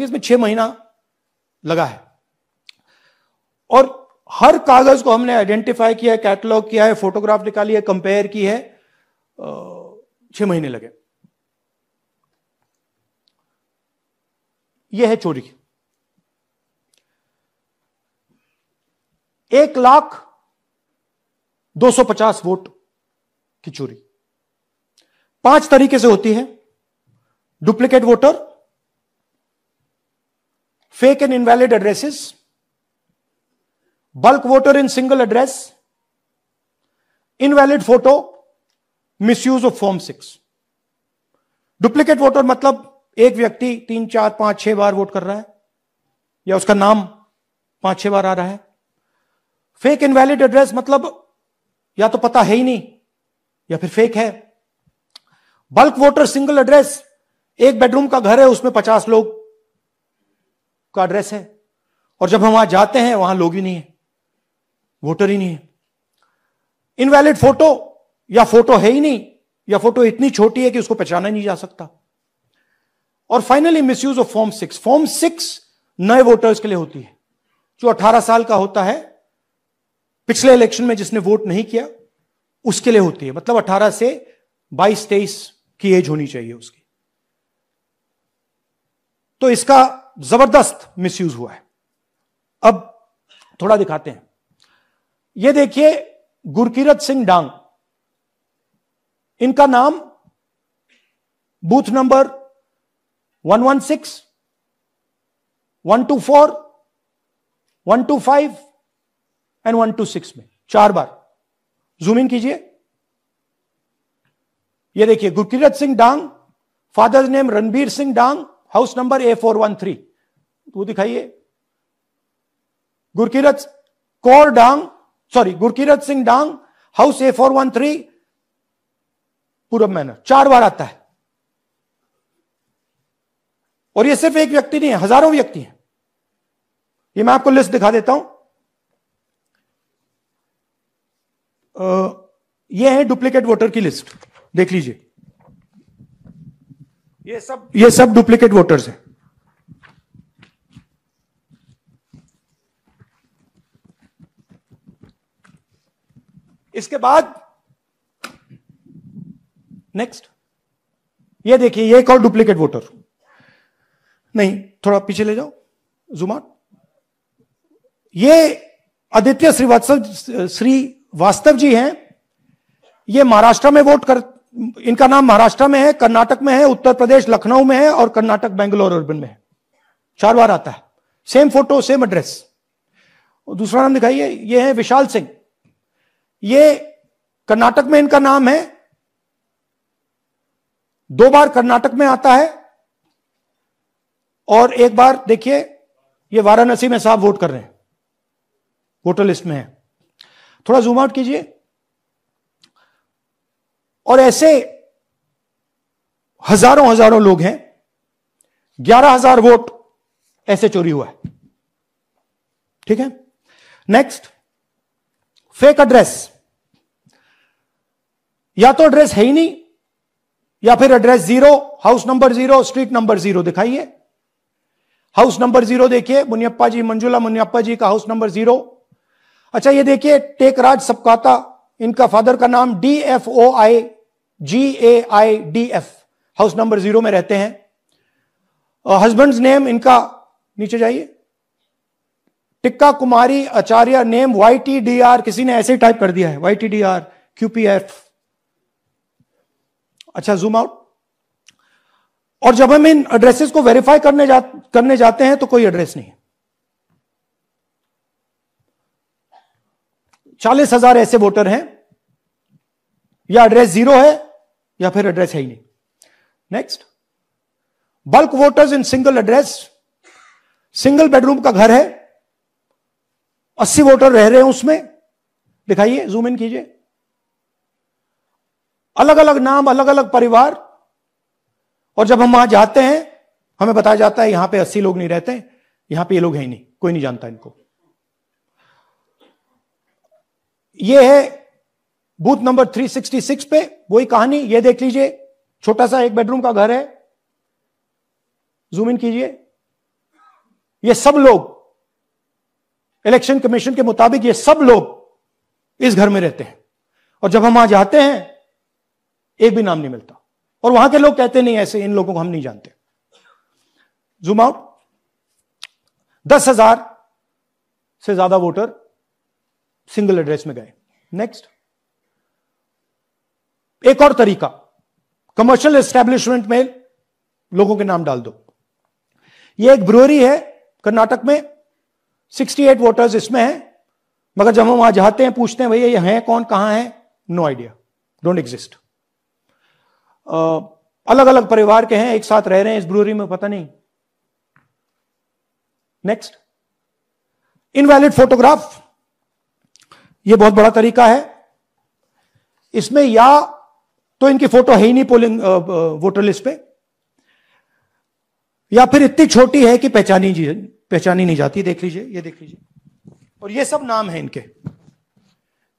इसमें 6 महीना लगा है और हर कागज को हमने आइडेंटिफाई किया है, कैटलॉग किया है, फोटोग्राफ निकाली है, कंपेयर की है, 6 महीने लगे। यह है चोरी। 1,250,000 वोट की चोरी 5 तरीके से होती है। Duplicate voter, fake and invalid addresses, bulk voter in single address, invalid photo, misuse of form 6। Duplicate voter मतलब एक व्यक्ति 3, 4, 5, 6 बार वोट कर रहा है या उसका नाम 5, 6 बार आ रहा है। फेक इनवैलिड एड्रेस मतलब या तो पता है ही नहीं या फिर फेक है। बल्क वोटर सिंगल एड्रेस, एक बेडरूम का घर है, उसमें 50 लोग का एड्रेस है और जब हम वहां जाते हैं वहां लोग ही नहीं है, वोटर ही नहीं है। इनवैलिड फोटो, या फोटो है ही नहीं या फोटो इतनी छोटी है कि उसको पहचाना नहीं जा सकता। और finally misuse of form 6। Form 6 नए वोटर्स के लिए होती है, जो 18 साल का होता है, पिछले इलेक्शन में जिसने वोट नहीं किया उसके लिए होती है। मतलब 18 से 22-23 की एज होनी चाहिए उसकी। तो इसका जबरदस्त मिसयूज हुआ है। अब थोड़ा दिखाते हैं। यह देखिए गुरकीरत सिंह डांग, इनका नाम बूथ नंबर 116, 124, 125 एंड 126 में 4 बार। जूम इन कीजिए। यह देखिए गुरकीरत सिंह डांग, फादर्स नेम रणबीर सिंह डांग, हाउस नंबर A413। वो दिखाइए। गुरकीरत सिंह डांग, हाउस A413, पूरब मैनर। 4 बार आता है। और यह सिर्फ एक व्यक्ति नहीं है, हजारों व्यक्ति हैं। ये मैं आपको लिस्ट दिखा देता हूं। यह है डुप्लीकेट वोटर की लिस्ट, देख लीजिए। ये सब डुप्लीकेट वोटर्स हैं। इसके बाद नेक्स्ट, ये देखिए, ये एक और डुप्लीकेट वोटर। नहीं, थोड़ा पीछे ले जाओ, जूम आउट। ये आदित्य श्रीवास्तव जी हैं। ये महाराष्ट्र में वोट कर, इनका नाम महाराष्ट्र में है, कर्नाटक में है, उत्तर प्रदेश लखनऊ में है और कर्नाटक बेंगलोर अर्बन में है। 4 बार आता है। Same photo, same address. और दूसरा नाम दिखाइए। ये है विशाल सिंह। ये कर्नाटक में इनका नाम है, 2 बार कर्नाटक में आता है और 1 बार देखिए ये वाराणसी में साहब वोट कर रहे हैं, वोटर लिस्ट में है। थोड़ा जूम आउट कीजिए। और ऐसे हजारों लोग हैं। 11,000 वोट ऐसे चोरी हुआ है। ठीक है। Next, fake address. या तो एड्रेस है ही नहीं या फिर address 0, house number 0, street number 0। दिखाइए हाउस नंबर 0, देखिए मुनियप्पा जी, मंजुला मुनियप्पा जी का हाउस नंबर 0। अच्छा, ये देखिए टेकराज सबकाता, इनका फादर का नाम DFOIGAIDF, हाउस नंबर 0 में रहते हैं। हस्बैंड्स नेम इनका, नीचे जाइए, टिक्का कुमारी आचार्य, नेम YTDR, किसी ने ऐसे ही टाइप कर दिया है, YTDR QPF। अच्छा, जूम आउट। और जब हम इन एड्रेसेस को वेरीफाई करने जाते हैं तो कोई एड्रेस नहीं है। 40,000 ऐसे वोटर हैं, या एड्रेस 0 है या फिर एड्रेस है ही नहीं। Next, bulk voters in single address. Single bedroom का घर है, 80 वोटर रह रहे हैं उसमें। दिखाइए, जूम इन कीजिए। अलग अलग नाम, अलग अलग परिवार। और जब हम वहां जाते हैं हमें बताया जाता है यहां पे 80 लोग नहीं रहते, यहां पे ये लोग हैं ही नहीं, कोई नहीं जानता इनको। ये है बूथ नंबर 366 पे वही कहानी। ये देख लीजिए, छोटा सा एक बेडरूम का घर है, जूम इन कीजिए। ये सब लोग, इलेक्शन कमीशन के मुताबिक ये सब लोग इस घर में रहते हैं, और जब हम वहां जाते हैं एक भी नाम नहीं मिलता, और वहां के लोग कहते नहीं ऐसे, इन लोगों को हम नहीं जानते। Zoom out. 10,000 से ज्यादा वोटर सिंगल एड्रेस में गए। नेक्स्ट, एक और तरीका, कमर्शियल एस्टेब्लिशमेंट में लोगों के नाम डाल दो। ये एक ब्रूअरी है कर्नाटक में, 68 वोटर्स इसमें हैं, मगर जब हम वहां जाते हैं पूछते हैं भैया ये हैं कौन, कहां है, नो आइडिया, डोंट एग्जिस्ट। अलग अलग परिवार के हैं, एक साथ रह रहे हैं इस ब्रूअरी में, पता नहीं। नेक्स्ट, इनवैलिड फोटोग्राफ, यह बहुत बड़ा तरीका है। इसमें या तो इनकी फोटो है ही नहीं पोलिंग वोटर लिस्ट पे, या फिर इतनी छोटी है कि पहचानी नहीं जाती। देख लीजिए, ये देख लीजिए, और ये सब नाम है इनके,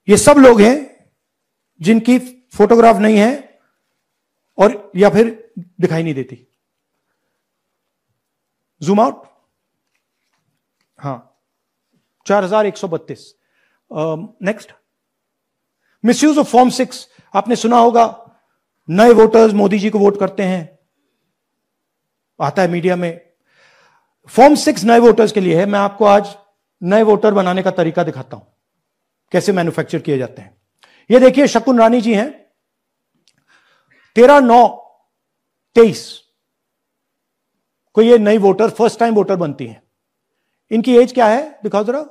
ये सब लोग हैं जिनकी फोटोग्राफ नहीं है और या फिर दिखाई नहीं देती। Zoom out. हां, 4132। Next, misuse of form 6। आपने सुना होगा, नए वोटर्स मोदी जी को वोट करते हैं, आता है मीडिया में। फॉर्म 6 नए वोटर्स के लिए है। मैं आपको आज नए वोटर बनाने का तरीका दिखाता हूं, कैसे मैन्युफैक्चर किए जाते हैं। ये देखिए, शकुन रानी जी हैं, 13/9/23 को ये नई वोटर, फर्स्ट टाइम वोटर बनती हैं। इनकी एज क्या है, दिखाओ जरा।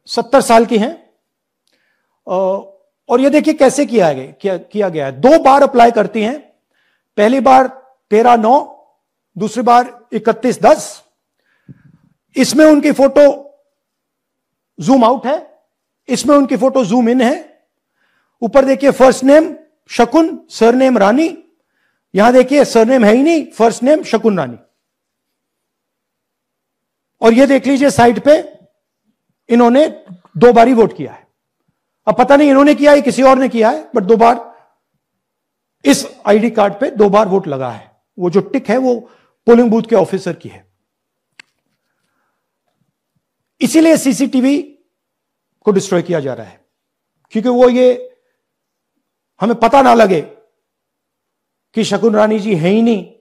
70 साल की हैं। और ये देखिए कैसे किया गया है। 2 बार अप्लाई करती हैं, पहली बार 13/9, दूसरी बार 31/10। इसमें उनकी फोटो जूम आउट है, इसमें उनकी फोटो जूम इन है। ऊपर देखिए फर्स्ट नेम शकुन, सरनेम रानी। यहां देखिए सरनेम है ही नहीं, फर्स्ट नेम शकुन रानी। और ये देख लीजिए साइड पे इन्होंने 2 बार ही वोट किया है। अब पता नहीं इन्होंने किया है किसी और ने किया है, बट 2 बार इस आईडी कार्ड पे 2 बार वोट लगा है। वो जो टिक है वो पोलिंग बूथ के ऑफिसर की है। इसीलिए सीसीटीवी को डिस्ट्रॉय किया जा रहा है, क्योंकि वो ये हमें पता ना लगे कि शकुन रानी जी है ही नहीं,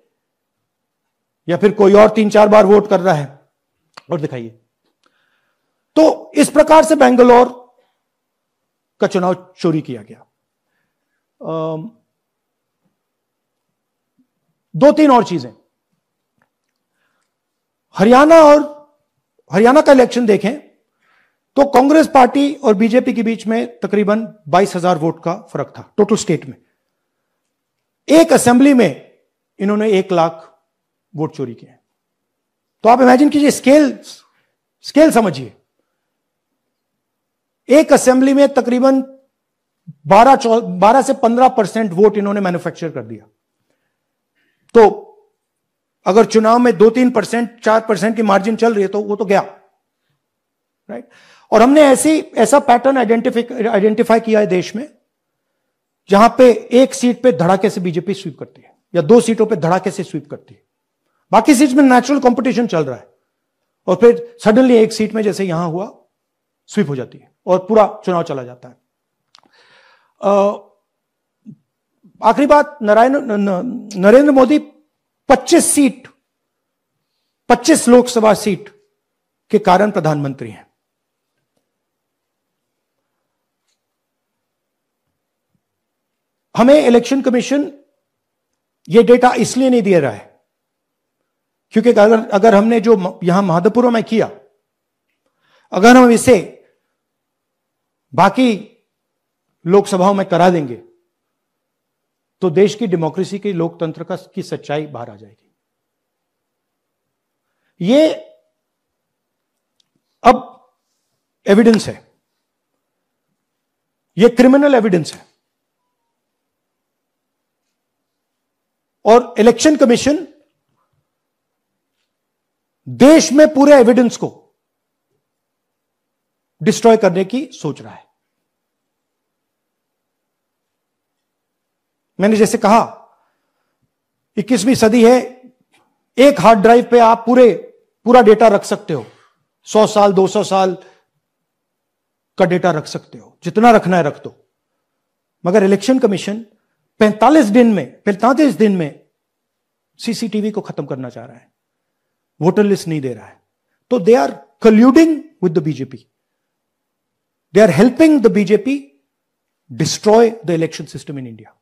या फिर कोई और 3-4 बार वोट कर रहा है। और दिखाइए, तो इस प्रकार से बेंगलोर का चुनाव चोरी किया गया। 2-3 और चीजें। हरियाणा का इलेक्शन देखें तो कांग्रेस पार्टी और बीजेपी के बीच में तकरीबन 22,000 वोट का फर्क था टोटल स्टेट में। एक असेंबली में इन्होंने 1 लाख वोट चोरी किए। तो आप इमेजिन कीजिए, स्केल समझिए। एक असेंबली में तकरीबन 12 से 15% वोट इन्होंने मैन्युफैक्चर कर दिया। तो अगर चुनाव में 2-3%, 4% की मार्जिन चल रही है तो वो तो गया, राइट। और हमने ऐसा पैटर्न आइडेंटिफाई किया है देश में, जहां पे एक सीट पे धड़ाके से बीजेपी स्वीप करती है, या 2 सीटों पे धड़ाके से स्वीप करती है। बाकी सीट में नेचुरल कंपटीशन चल रहा है, और फिर सडनली एक सीट में जैसे यहां हुआ स्वीप हो जाती है और पूरा चुनाव चला जाता है। आखिरी बात, नरेंद्र मोदी 25 लोकसभा सीट के कारण प्रधानमंत्री हैं। हमें इलेक्शन कमीशन यह डेटा इसलिए नहीं दे रहा है क्योंकि अगर हमने जो यहां महादेवपुर में किया, अगर हम इसे बाकी लोकसभाओं में करा देंगे तो देश की डेमोक्रेसी की, लोकतंत्र की सच्चाई बाहर आ जाएगी। ये अब एविडेंस है, ये क्रिमिनल एविडेंस है। और इलेक्शन कमीशन देश में पूरे एविडेंस को डिस्ट्रॉय करने की सोच रहा है। मैंने जैसे कहा 21वीं सदी है, एक हार्ड ड्राइव पे आप पूरा डेटा रख सकते हो, 100 साल 200 साल का डेटा रख सकते हो, जितना रखना है रख दो। मगर इलेक्शन कमीशन 45 दिन में सीसीटीवी को खत्म करना चाह रहा है, वोटर लिस्ट नहीं दे रहा है। तो they are colluding with the BJP, they are helping the BJP destroy the election system in India.